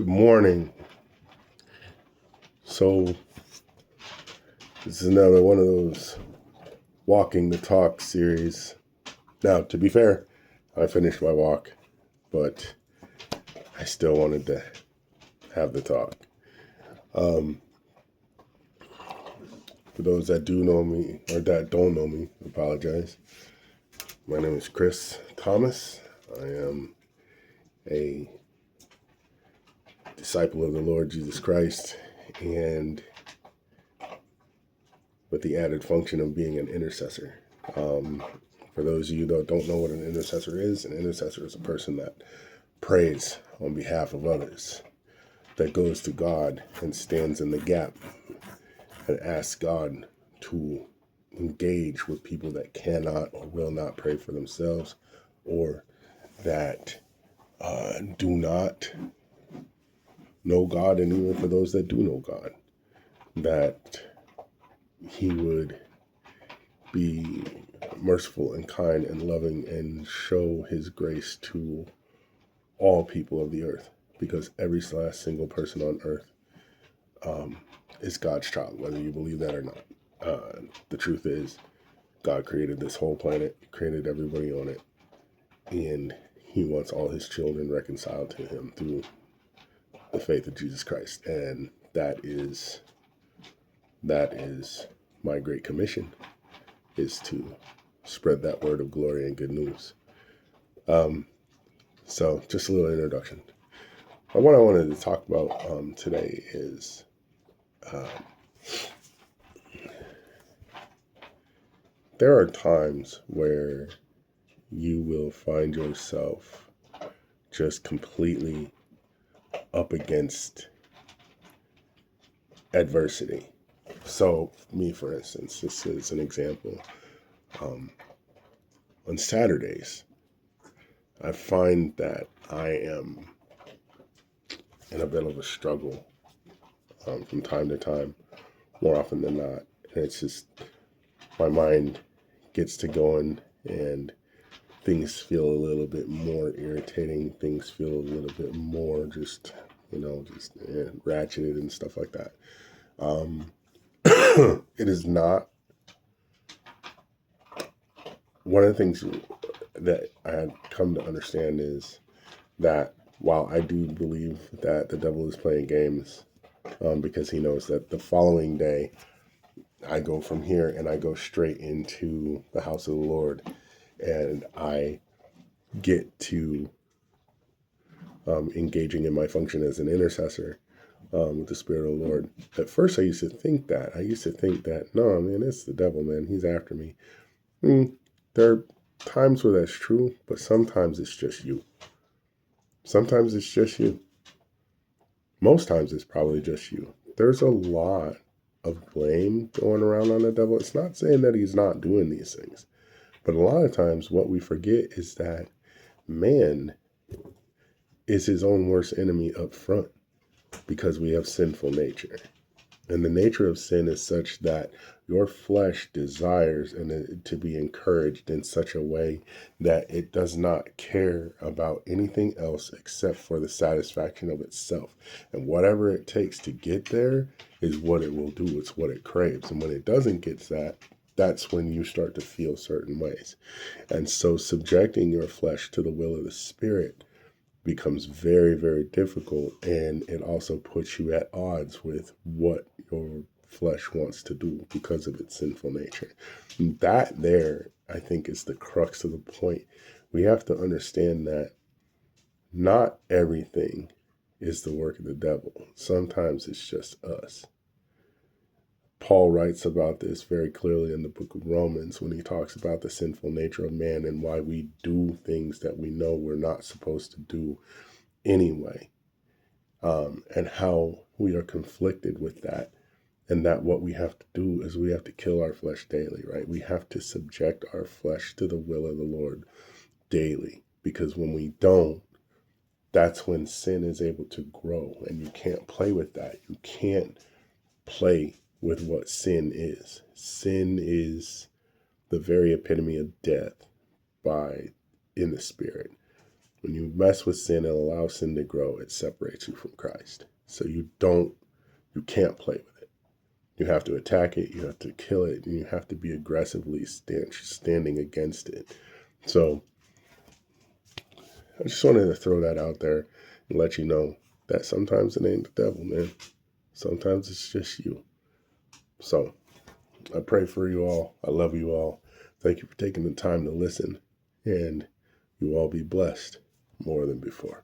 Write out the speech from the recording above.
Good morning. So, this is another one of those walking the talk series. Now, to be fair, I finished my walk, but I still wanted to have the talk. For those that do know me or that don't know me, I apologize. My name is Chris Thomas. I am a disciple of the Lord Jesus Christ, and with the added function of being an intercessor. For those of you that don't know what an intercessor is a person that prays on behalf of others, that goes to God and stands in the gap and asks God to engage with people that cannot or will not pray for themselves, or that do not know God, and even for those that do know God, that He would be merciful and kind and loving and show His grace to all people of the earth, because every last single person on earth is God's child, whether you believe that or not. The truth is, God created this whole planet, created everybody on it, and He wants all His children reconciled to Him through the faith of Jesus Christ. And that is my great commission, is to spread that word of glory and good news. So just a little introduction. What I wanted to talk about today is there are times where you will find yourself just completely up against adversity. So, me, for instance, this is an example. On Saturdays, I find that I am in a bit of a struggle from time to time, more often than not. And it's just my mind gets to going and things feel a little bit more irritating. Things feel a little bit more just ratcheted and stuff like that. It is not one of the things that I had come to understand is that while I do believe that the devil is playing games, because he knows that the following day I go from here and I go straight into the house of the Lord, and I get to engaging in my function as an intercessor with the Spirit of the Lord. At first, I used to think that, no, man, it's the devil, man. He's after me. There are times where that's true, but sometimes it's just you. Sometimes it's just you. Most times it's probably just you. There's a lot of blame going around on the devil. It's not saying that he's not doing these things, but a lot of times what we forget is that man is his own worst enemy up front, because we have sinful nature. And the nature of sin is such that your flesh desires and to be encouraged in such a way that it does not care about anything else except for the satisfaction of itself. And whatever it takes to get there is what it will do. It's what it craves. And when it doesn't get that, that's when you start to feel certain ways. And so subjecting your flesh to the will of the Spirit becomes very, very difficult, and it also puts you at odds with what your flesh wants to do because of its sinful nature. And that there, I think, is the crux of the point. We have to understand that not everything is the work of the devil. Sometimes it's just us. Paul writes about this very clearly in the book of Romans when he talks about the sinful nature of man and why we do things that we know we're not supposed to do anyway, and how we are conflicted with that, and that what we have to do is we have to kill our flesh daily, right? We have to subject our flesh to the will of the Lord daily, because when we don't, that's when sin is able to grow, and you can't play with that. You can't play with what sin is. Sin is the very epitome of death in the spirit. When you mess with sin and allow sin to grow, it separates you from Christ. So you can't play with it. You have to attack it, you have to kill it, and you have to be aggressively standing against it. So I just wanted to throw that out there and let you know that sometimes it ain't the devil, man. Sometimes it's just you. So I pray for you all. I love you all. Thank you for taking the time to listen. And you all be blessed more than before.